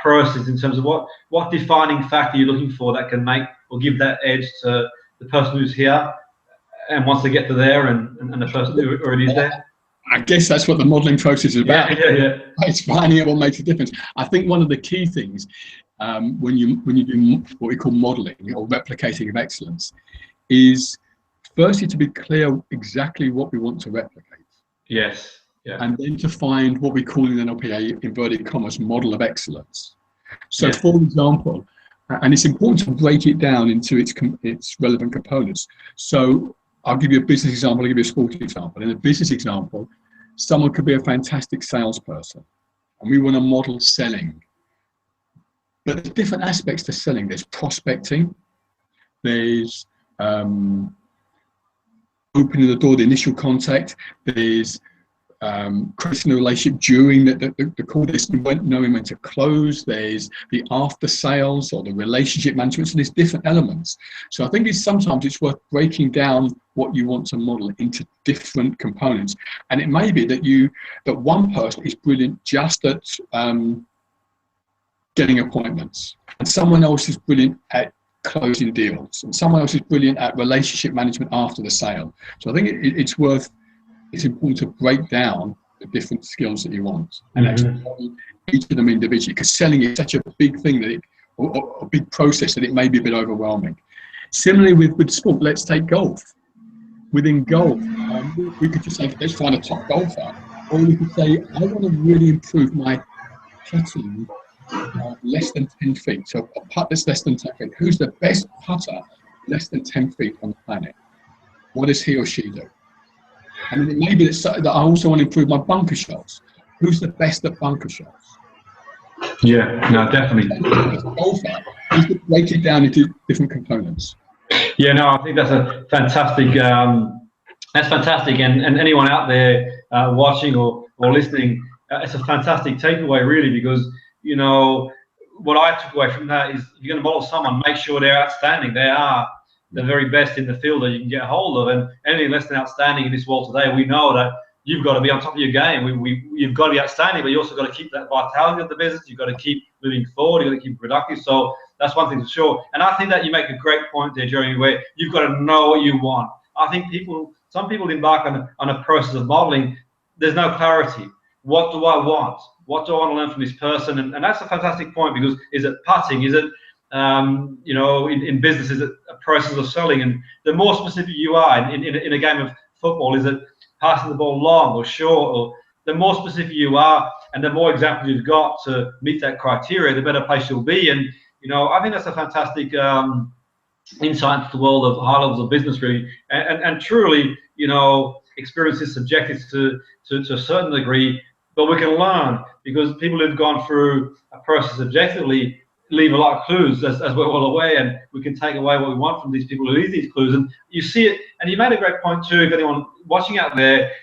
[SPEAKER 1] process in terms of what defining factor you're looking for that can make or give that edge to the person who's here and wants to get to there and the person who already is there?
[SPEAKER 2] I guess that's what the modelling process is about.
[SPEAKER 1] Yeah.
[SPEAKER 2] It's finding out what makes a difference. I think one of the key things when you do what we call modelling or replicating of excellence is firstly to be clear exactly what we want to replicate.
[SPEAKER 1] Yes. Yeah.
[SPEAKER 2] And then to find what we call in NLP, inverted commas, model of excellence. So,
[SPEAKER 1] yes.
[SPEAKER 2] For example, and it's important to break it down into its relevant components. So I'll give you a business example, I'll give you a sport example. In a business example, someone could be a fantastic salesperson, and we want to model selling. But there's different aspects to selling. There's prospecting, there's opening the door, the initial contact, there's creating a relationship during the call, there's knowing when to close, there's the after sales or the relationship management. So there's different elements. So I think sometimes it's worth breaking down what you want to model into different components. And it may be that one person is brilliant just at getting appointments, and someone else is brilliant at closing deals, and someone else is brilliant at relationship management after the sale. So I think it's important to break down the different skills that you want and actually model each of them individually, because selling is such a big thing or a big process that it may be a bit overwhelming. Similarly with sport, let's take golf. Within golf, we could just say, let's find a top golfer, or we could say, I want to really improve my putting less than 10 feet. So a putt that's less than 10 feet. Who's the best putter less than 10 feet on the planet? What does he or she do? And it may be that I also want to improve my bunker shots. Who's the best at bunker shots?
[SPEAKER 1] Yeah, no, definitely.
[SPEAKER 2] Golfer, you could break it down into different components.
[SPEAKER 1] Yeah, no, I think that's a fantastic. That's fantastic, and anyone out there watching or listening, it's a fantastic takeaway, really, because what I took away from that is if you're going to model someone, make sure they're outstanding. They are the very best in the field that you can get a hold of, and anything less than outstanding in this world today, we know that you've got to be on top of your game. You've got to be outstanding, but you also got to keep that vitality of the business. You've got to keep moving forward. You've got to keep productive. So that's one thing for sure. And I think that you make a great point there, Jeremy, where you've got to know what you want. I think some people embark on a process of modeling. There's no clarity. What do I want? What do I want to learn from this person? And that's a fantastic point, because is it putting? Is it in business, is it a process of selling? And the more specific you are in a game of football? Is it passing the ball long or short? Or the more specific you are, and the more examples you've got to meet that criteria, the better place you'll be. And I think that's a fantastic insight into the world of high levels of business, really. And truly, experience is subjective to a certain degree, but we can learn, because people who've gone through a process objectively leave a lot of clues, as we're well aware, and we can take away what we want from these people who leave these clues. And you see it, and you made a great point too, if anyone watching out there,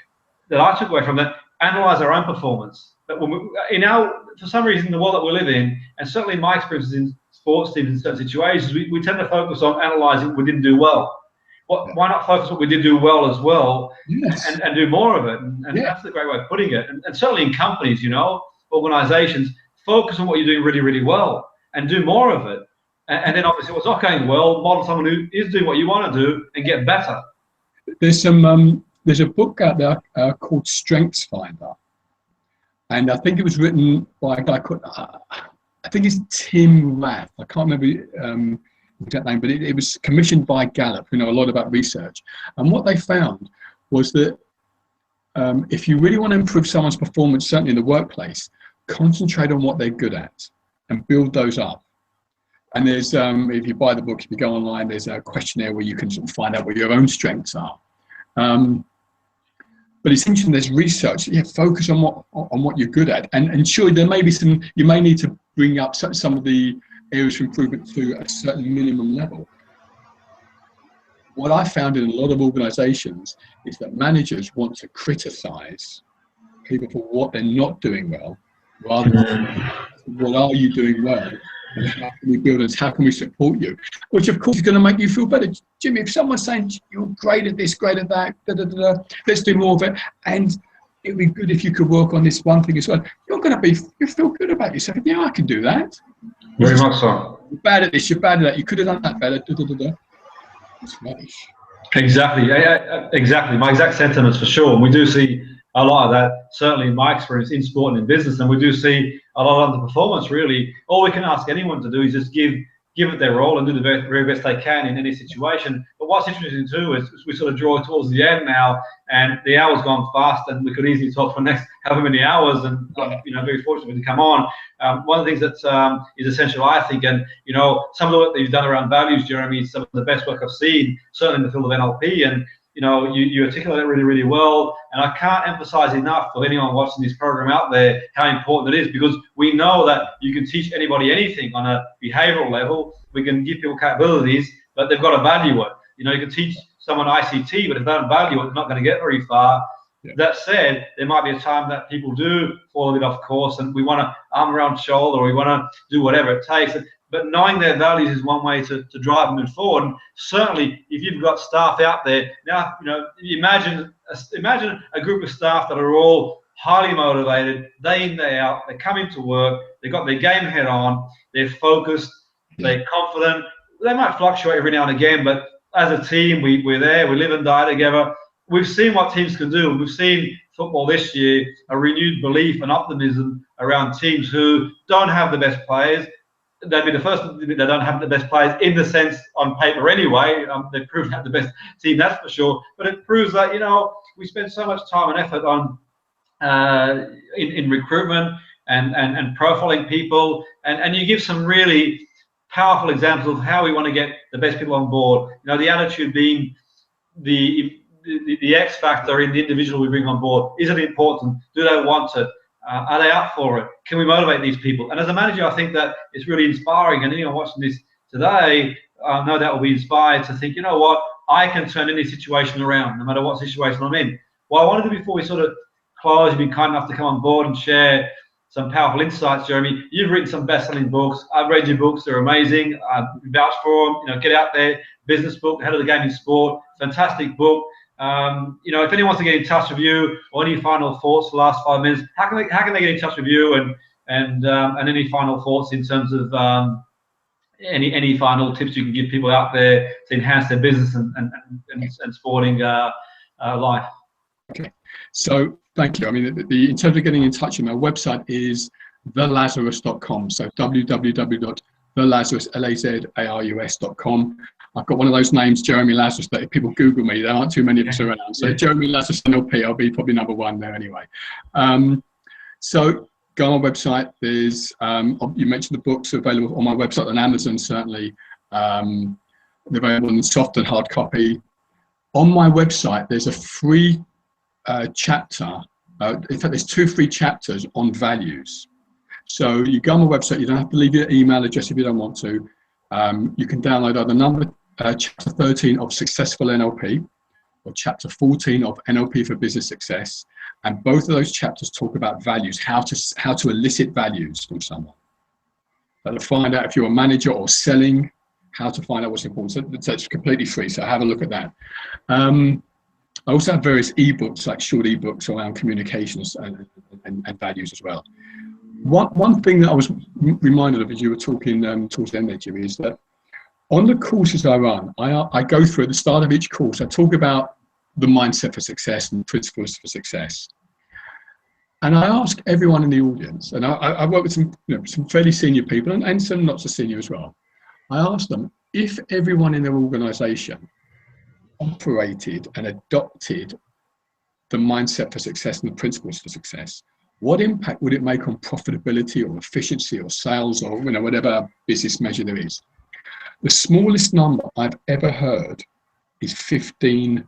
[SPEAKER 1] that I took away from that: analyze our own performance. But for some reason, the world that we live in, and certainly my experiences in sports teams in certain situations, we tend to focus on analysing what we didn't do well. Why not focus on what we did do well as well,
[SPEAKER 2] yes,
[SPEAKER 1] and do more of it? And that's the great way of putting it. And certainly in companies, organisations, focus on what you're doing really, really well and do more of it. And then obviously what's not going well, model someone who is doing what you want to do and get better.
[SPEAKER 2] There's a book out there called Strengths Finder, and I think it was written by a guy called I think it's Tim Rath. I can't remember exact name, but it was commissioned by Gallup, who know a lot about research. And what they found was that if you really want to improve someone's performance, certainly in the workplace, concentrate on what they're good at and build those up. And there's, if you buy the book, if you go online, there's a questionnaire where you can sort of find out what your own strengths are. But it's interesting, there's research, focus on what you're good at. And sure, there may be you may need to bring up some of the areas for improvement to a certain minimum level. What I found in a lot of organizations is that managers want to criticize people for what they're not doing well, rather than what are you doing well, and how can we build it, how can we support you, which of course is going to make you feel better. Jimmy, if someone's saying you're great at this, great at that, let's do more of it, and it'd be good if you could work on this one thing as well, you feel good about yourself. Yeah, I can do that.
[SPEAKER 1] Very much so.
[SPEAKER 2] You're bad at this, you're bad at that, you could have done that better. It's rubbish.
[SPEAKER 1] Exactly. Exactly. My exact sentiments, for sure. And we do see a lot of that, certainly in my experience in sport and in business, and we do see a lot of underperformance, really. All we can ask anyone to do is just give it their role and do the very best they can in any situation. But what's interesting too is we sort of draw towards the end now, and the hour's gone fast, and we could easily talk for the next however many hours, and very fortunate to come on. One of the things that is essential, I think, and some of the work that you've done around values, Jeremy, is some of the best work I've seen, certainly in the field of NLP, and you articulate it really, really well. And I can't emphasize enough for anyone watching this program out there how important it is, because we know that you can teach anybody anything on a behavioral level. We can give people capabilities, but they've got to value it. You can teach someone ICT, but if they don't value it, they're not going to get very far. Yeah. That said, there might be a time that people do fall a bit off course, and we want to arm around shoulder, or we want to do whatever it takes. But knowing their values is one way to drive them forward. And certainly, if you've got staff out there now, imagine a group of staff that are all highly motivated, day in, day out. They're coming to work. They've got their game head on. They're focused. They're confident. They might fluctuate every now and again, but as a team, we're there. We live and die together. We've seen what teams can do. We've seen football this year, a renewed belief and optimism around teams who don't have the best players. They'd be the first to admit they don't have the best players in the sense on paper anyway. They've proved to have the best team, that's for sure. But it proves that, we spend so much time and effort on in recruitment and profiling people. And you give some really powerful examples of how we want to get the best people on board. The attitude being the X factor in the individual we bring on board. Is it important? Do they want it? Are they up for it? Can we motivate these people? And as a manager, I think that it's really inspiring. And anyone watching this today, no doubt will be inspired to think, what? I can turn any situation around, no matter what situation I'm in. What I want to do before we sort of close, you've been kind enough to come on board and share some powerful insights, Jeremy. You've written some best-selling books. I've read your books. They're amazing. I vouch for them. Get out there. Business book, Head of the Game in Sport. Fantastic book. If anyone wants to get in touch with you, or any final thoughts for the last 5 minutes, how can they get in touch with you, and any final thoughts in terms of any final tips you can give people out there to enhance their business and sporting life? Okay,
[SPEAKER 2] so thank you. I mean, in terms of getting in touch, my website is thelazarus.com. So www.thelazarus.com. I've got one of those names, Jeremy Lazarus, that if people Google me, there aren't too many of us around. So Jeremy Lazarus NLP, I'll be probably #1 there anyway. So go on my website. There's, you mentioned the books are available on my website and Amazon, certainly. They're available in soft and hard copy. On my website, there's a free chapter. In fact, there's 2 free chapters on values. So you go on my website, you don't have to leave your email address if you don't want to. You can download either chapter 13 of Successful NLP or chapter 14 of NLP for Business Success. And both of those chapters talk about values, how to elicit values from someone. To find out if you're a manager or selling, how to find out what's important. So it's completely free, so have a look at that. I also have various ebooks, like short ebooks around communications and values as well. One thing that I was reminded of as you were talking towards the end there, Jimmy, is that on the courses I run, I go through at the start of each course, I talk about the mindset for success and principles for success. And I ask everyone in the audience, and I work with some fairly senior people and some not so senior as well. I ask them, if everyone in their organization operated and adopted the mindset for success and the principles for success, what impact would it make on profitability or efficiency or sales or whatever business measure there is? The smallest number I've ever heard is 15%.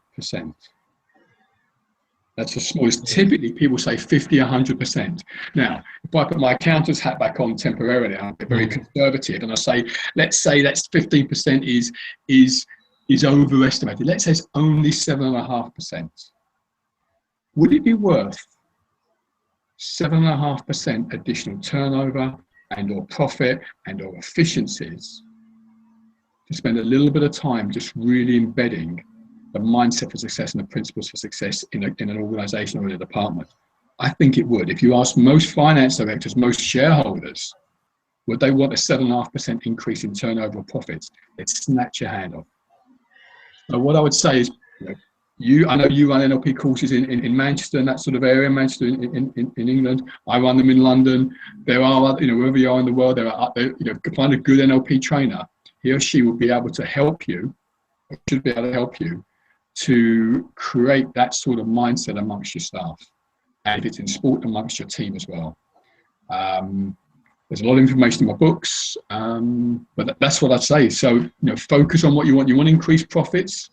[SPEAKER 2] That's the smallest. Typically, people say 50, 100%. Now, if I put my accountant's hat back on temporarily, I'm very conservative, and I say, let's say that's 15% is overestimated. Let's say it's only 7.5%. Would it be worth 7.5% additional turnover and or profit and or efficiencies to spend a little bit of time just really embedding the mindset for success and the principles for success in an organization or in a department? I think it would. If you ask most finance directors, most shareholders, would they want a 7.5% increase in turnover or profits? They'd snatch your hand off. So what I would say is, I know you run NLP courses in Manchester and that sort of area, Manchester in England. I run them in London. There are, wherever you are in the world, find a good NLP trainer. He or she will be able to help you, or should be able to help you, to create that sort of mindset amongst your staff. And if it's in sport, amongst your team as well. There's a lot of information in my books, but that's what I'd say. So, focus on what you want. You want to increase profits,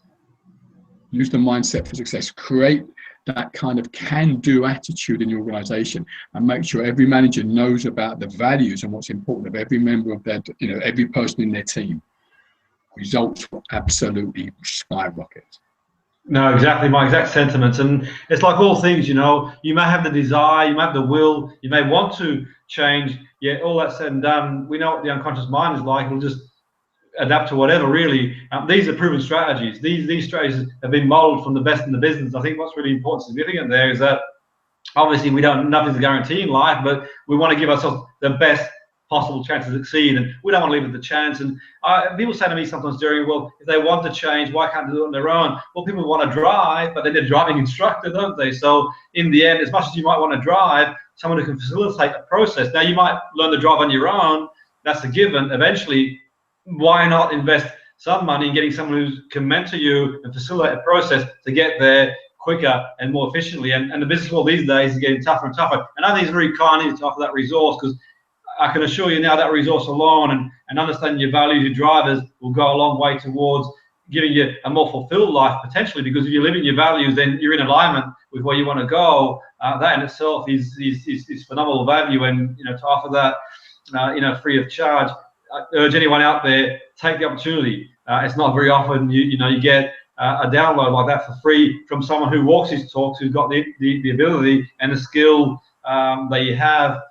[SPEAKER 2] use the mindset for success, create that kind of can-do attitude in your organization, and make sure every manager knows about the values and what's important of every member of their, every person in their team. Results will absolutely skyrocket.
[SPEAKER 1] No, exactly, my exact sentiments. And it's like all things, you may have the desire, you may have the will, you may want to change, yet all that said and done, we know what the unconscious mind is like. It'll just adapt to whatever, really. These are proven strategies. These strategies have been modeled from the best in the business. I think what's really important and significant there is that obviously nothing's a guarantee in life, but we want to give ourselves the best possible chance to succeed, and we don't want to leave it to chance. And people say to me sometimes, Jeremy, well, if they want to change, why can't they do it on their own? Well, people want to drive, but they need a driving instructor, don't they? So in the end, as much as you might want to drive, someone who can facilitate the process. Now, you might learn to drive on your own, that's a given. Eventually, why not invest some money in getting someone who can mentor you and facilitate a process to get there quicker and more efficiently? And the business world these days is getting tougher and tougher. And I think it's very kind to offer that resource, because I can assure you now that resource alone and understanding your values, your drivers, will go a long way towards giving you a more fulfilled life potentially. Because if you're living your values, then you're in alignment with where you want to go. That in itself is phenomenal value, and to offer that free of charge. I urge anyone out there, take the opportunity. It's not very often you get a download like that for free from someone who walks his talks, who's got the ability and the skill that you have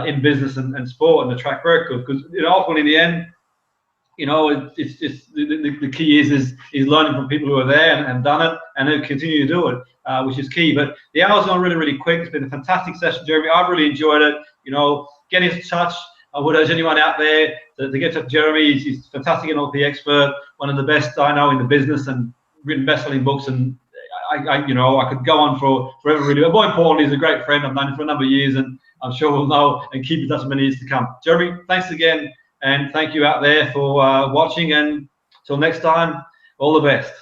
[SPEAKER 1] in business and sport, and the track record. Because ultimately in the end, it's just the key is learning from people who are there and done it, and who continue to do it, which is key. But the hour's gone really, really quick. It's been a fantastic session, Jeremy. I've really enjoyed it. Get in touch. I would urge anyone out there to get to Jeremy. He's a fantastic NLP expert, one of the best I know in the business, and written best-selling books. And I could go on forever really. But more importantly, he's a great friend. I've known him for a number of years, and I'm sure we'll know and keep in touch for many years to come. Jeremy, thanks again, and thank you out there for watching, and Till next time, all the best.